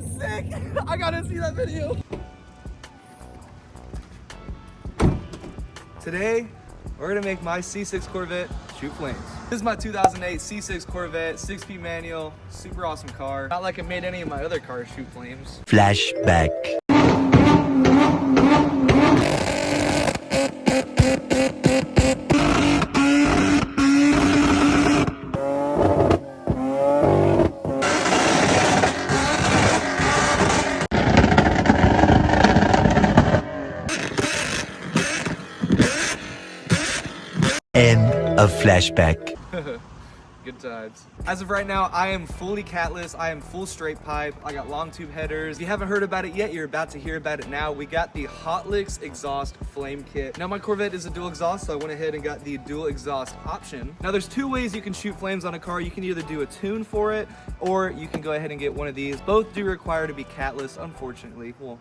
is sick. I gotta see that video. Today, we're gonna make my C6 Corvette shoot flames. This is my 2008 C6 Corvette, 6-speed manual, super awesome car. Not like it made any of my other cars shoot flames. Flashback. End of flashback. Good times. As of right now, I am fully catless. I am full straight pipe. I got long tube headers. If you haven't heard about it yet, you're about to hear about it now. We got the Hot Licks exhaust flame kit. Now my Corvette is a dual exhaust, so I went ahead and got the dual exhaust option. Now there's two ways you can shoot flames on a car. You can either do a tune for it, or you can go ahead and get one of these. Both do require to be catless, unfortunately. Well,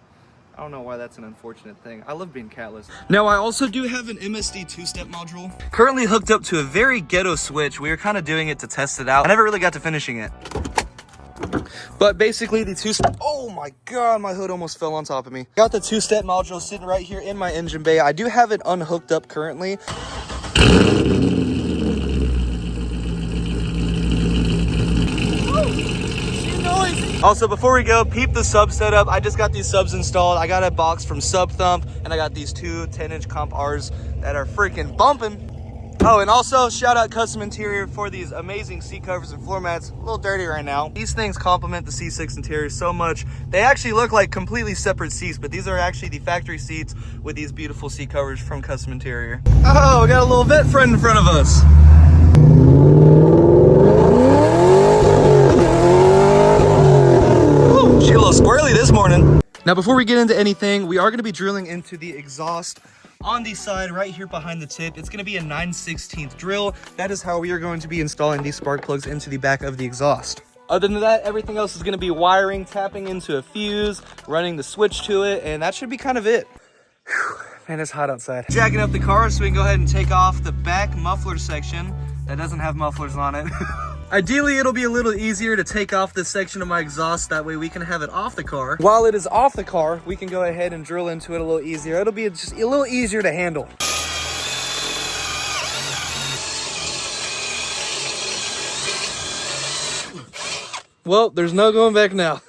I don't know why that's an unfortunate thing. I love being catless. Now, I also do have an MSD two-step module. Currently hooked up to a very ghetto switch. We were kind of doing it to test it out. I never really got to finishing it. But basically the two-step, oh my God, my hood almost fell on top of me. Got the two-step module sitting right here in my engine bay. I do have it unhooked up currently. Also, before we go, peep the sub setup. I just got these subs installed. I got a box from Sub Thump, and I got these two 10-inch comp Rs that are freaking bumping. Oh, and also shout out Kustom Interior for these amazing seat covers and floor mats. A little dirty right now. These things complement the C6 interior so much. They actually look like completely separate seats, but these are actually the factory seats with these beautiful seat covers from Kustom Interior. Oh, we got a little vet friend in front of us. She a little squirrely this morning. Now, before we get into anything, we are going to be drilling into the exhaust on the side right here behind the tip. It's going to be a 9/16 drill. That is how we are going to be installing these spark plugs into the back of the exhaust. Other than that, everything else is going to be wiring, tapping into a fuse, running the switch to it, and that should be kind of it. Whew, man, it's hot outside. Jacking up the car so we can go ahead and take off the back muffler section that doesn't have mufflers on it. Ideally, it'll be a little easier to take off this section of my exhaust. That way we can have it off the car. While it is off the car, we can go ahead and drill into it a little easier. It'll be just a little easier to handle. Well, there's no going back now.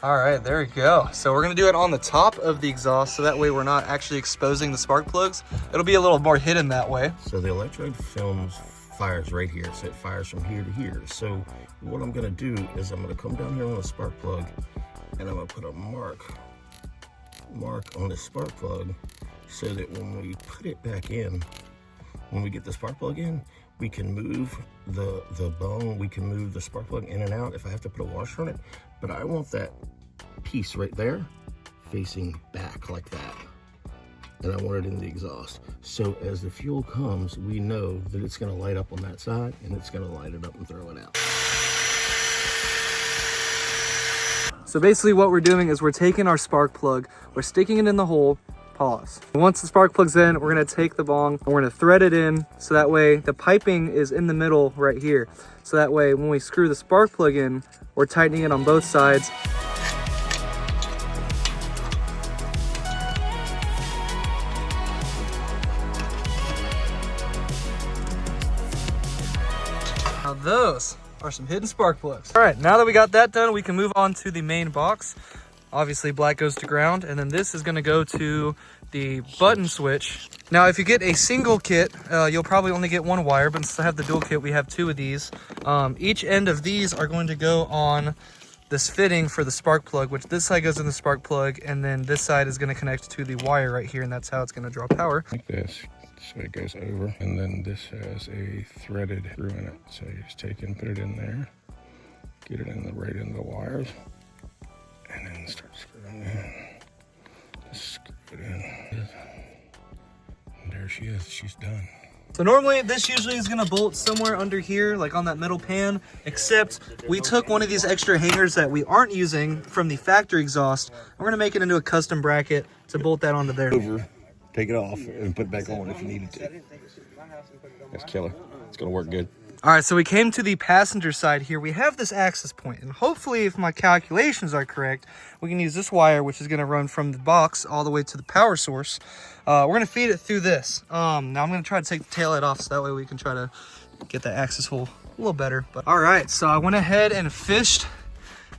All right, there we go. So we're gonna do it on the top of the exhaust, so that way we're not actually exposing the spark plugs. It'll be a little more hidden that way. So the electrode films fires right here, so it fires from here to here. So what I'm gonna do is I'm gonna come down here on the spark plug and I'm gonna put a mark on the spark plug so that when we put it back in, when we get the spark plug in, we can move the bone, we can move the spark plug in and out if I have to put a washer on it. But I want that piece right there facing back like that. And I want it in the exhaust. So as the fuel comes, we know that it's gonna light up on that side and it's gonna light it up and throw it out. So basically what we're doing is we're taking our spark plug, we're sticking it in the hole, pause. Once the spark plug's in, we're gonna take the bong and we're gonna thread it in so that way the piping is in the middle right here. So that way when we screw the spark plug in, we're tightening it on both sides. Now those are some hidden spark plugs. All right, now that we got that done, we can move on to the main box. Obviously black goes to ground, and then this is gonna go to the button switch. Now, if you get a single kit, you'll probably only get one wire, but since I have the dual kit, we have two of these. Each end of these are going to go on this fitting for the spark plug, which this side goes in the spark plug, and then this side is gonna connect to the wire right here, and that's how it's gonna draw power. Like this. So it goes over, and then this has a threaded screw in it. So you just take and put it in there, get it right in the wires, and then start screwing it in. Just screw it in. And there she is, she's done. So normally this usually is gonna bolt somewhere under here, like on that middle pan, except we took one of these extra hangers that we aren't using from the factory exhaust. We're gonna make it into a custom bracket to bolt that onto there. Over. Take it off and put it back on if you needed to. That's killer. It's gonna work good. All right, so we came to the passenger side here. We have this access point, and hopefully, if my calculations are correct, we can use this wire, which is going to run from the box all the way to the power source. We're going to feed it through this. Now I'm going to try to take the taillight off so that way we can try to get that access hole a little better. But all right, so I went ahead and fished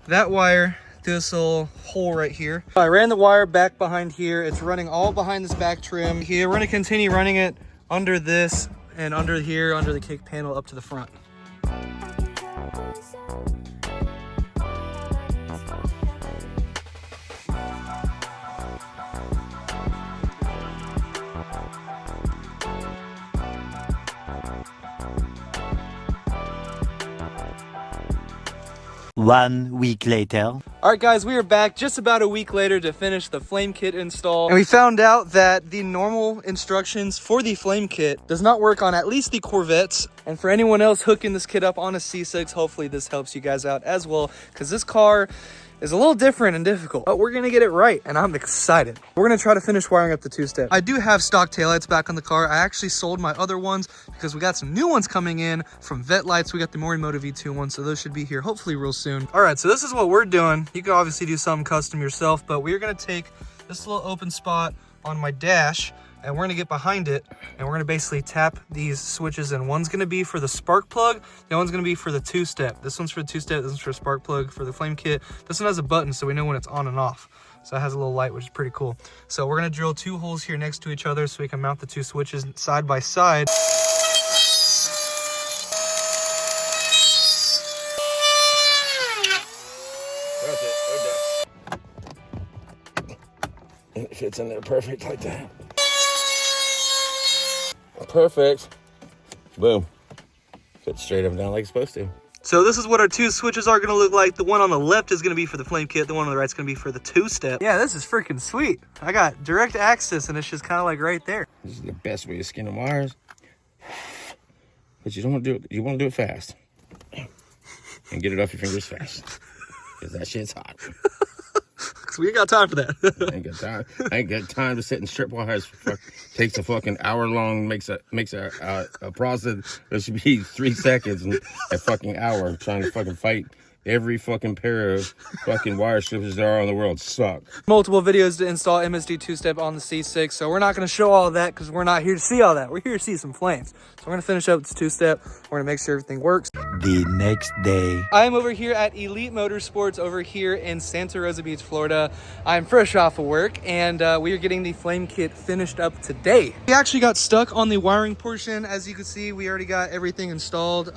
that wire through this little hole right here. I ran the wire back behind here. It's running all behind this back trim here. We're going to continue running it under this and under here, under the kick panel up to the front. 1 week later. All right, guys, we are back just about a week later to finish the flame kit install. And we found out that the normal instructions for the flame kit does not work on at least the Corvettes. And for anyone else hooking this kit up on a C6, hopefully this helps you guys out as well, because this car is a little different and difficult, but we're gonna get it right, and I'm excited. We're gonna try to finish wiring up the two-step. I do have stock taillights back on the car. I actually sold my other ones because we got some new ones coming in from Vet Lights. We got the Morimoto V2 ones, so those should be here hopefully real soon. All right, so this is what we're doing. You can obviously do something custom yourself, but we're gonna take this little open spot on my dash, and we're gonna get behind it, and we're gonna basically tap these switches, and one's gonna be for the spark plug, the other one's gonna be for the two-step. This one's for the two-step, this one's for spark plug for the flame kit. This one has a button, so we know when it's on and off. So it has a little light, which is pretty cool. So we're gonna drill 2 holes here next to each other so we can mount the 2 switches side by side. That's it, okay. It fits in there perfect like that. Perfect. Boom. Fits straight up and down like it's supposed to. So this is what our 2 switches are gonna look like. The one on the left is gonna be for the flame kit. The one on the right is gonna be for the two-step. Yeah, this is freaking sweet. I got direct access and it's just kind of like right there. This is the best way of skinning wires. But you don't want to do it. You want to do it fast. And get it off your fingers fast. Because that shit's hot. So we ain't got time for that. I ain't got time. I ain't got time to sit and strip wires. Takes a fucking hour long. Makes a process that should be 3 seconds and a fucking hour trying to fucking fight. Every fucking pair of fucking wire strippers there are in the world suck. Multiple videos to install MSD two-step on the C6, so we're not going to show all of that because we're not here to see all that. We're here to see some flames. So we're going to finish up this two-step. We're going to make sure everything works. The next day. I am over here at Elite Motorsports over here in Santa Rosa Beach, Florida. I'm fresh off of work, and we are getting the flame kit finished up today. We actually got stuck on the wiring portion. As you can see, we already got everything installed.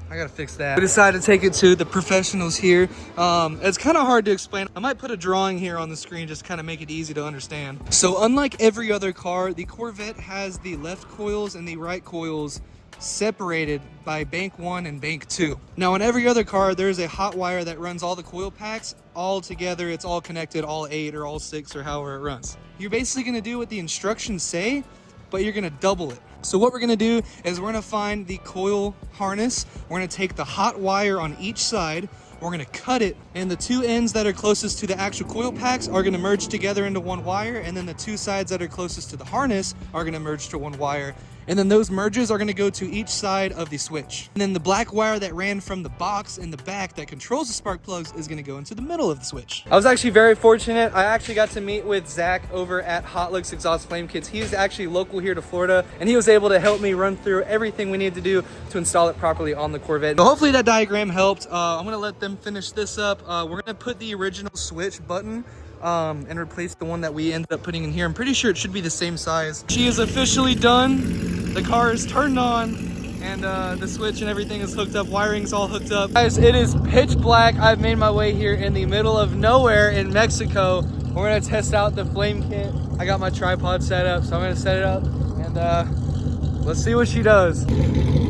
I gotta fix that. We decided to take it to the professionals here. It's kind of hard to explain. I might put a drawing here on the screen just kind of make it easy to understand. So unlike every other car, the Corvette has the left coils and the right coils separated by bank 1 and bank 2. Now in every other car, there's a hot wire that runs all the coil packs all together. It's all connected, all 8 or all 6 or however it runs. You're basically gonna do what the instructions say, but you're gonna double it. So what we're gonna do is we're gonna find the coil harness. We're gonna take the hot wire on each side. We're gonna cut it, and the 2 ends that are closest to the actual coil packs are gonna merge together into 1 wire, and then the 2 sides that are closest to the harness are gonna merge to 1 wire. And then those merges are gonna go to each side of the switch. And then the black wire that ran from the box in the back that controls the spark plugs is gonna go into the middle of the switch. I was actually very fortunate. I actually got to meet with Zach over at Hot Licks Exhaust Flame Kits. He's actually local here to Florida, and he was able to help me run through everything we need to do to install it properly on the Corvette. So hopefully that diagram helped. I'm gonna let them finish this up. We're gonna put the original switch button and replace the one that we ended up putting in here. I'm pretty sure it should be the same size. She is officially done. The car is turned on, and the switch and everything is hooked up. Wiring's all hooked up. Guys, it is pitch black. I've made my way here in the middle of nowhere in Mexico. We're gonna test out the flame kit. I got my tripod set up, so I'm gonna set it up, and let's see what she does.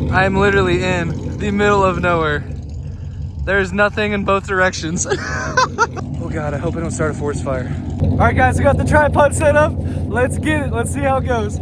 I am literally in the middle of nowhere. There's nothing in both directions. Oh God, I hope I don't start a forest fire. All right guys, we got the tripod set up. Let's get it, let's see how it goes.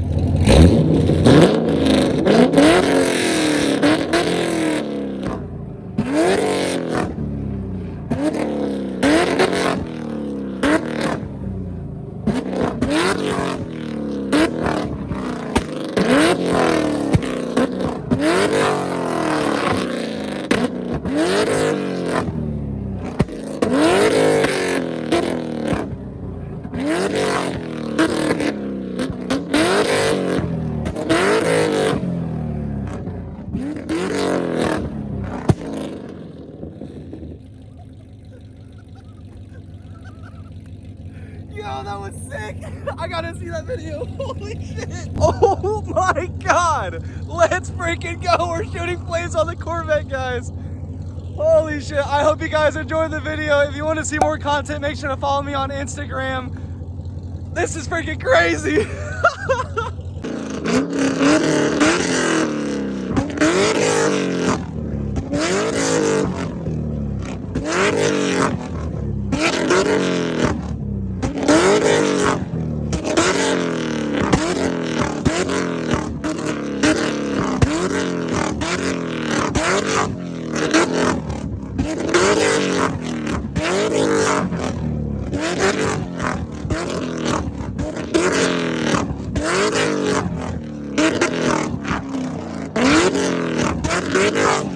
Oh, that was sick. I gotta see that video. Holy shit. Oh my God. Let's freaking go. We're shooting flames on the Corvette, guys. Holy shit. I hope you guys enjoyed the video. If you want to see more content, make sure to follow me on Instagram. This is freaking crazy. Drvyn.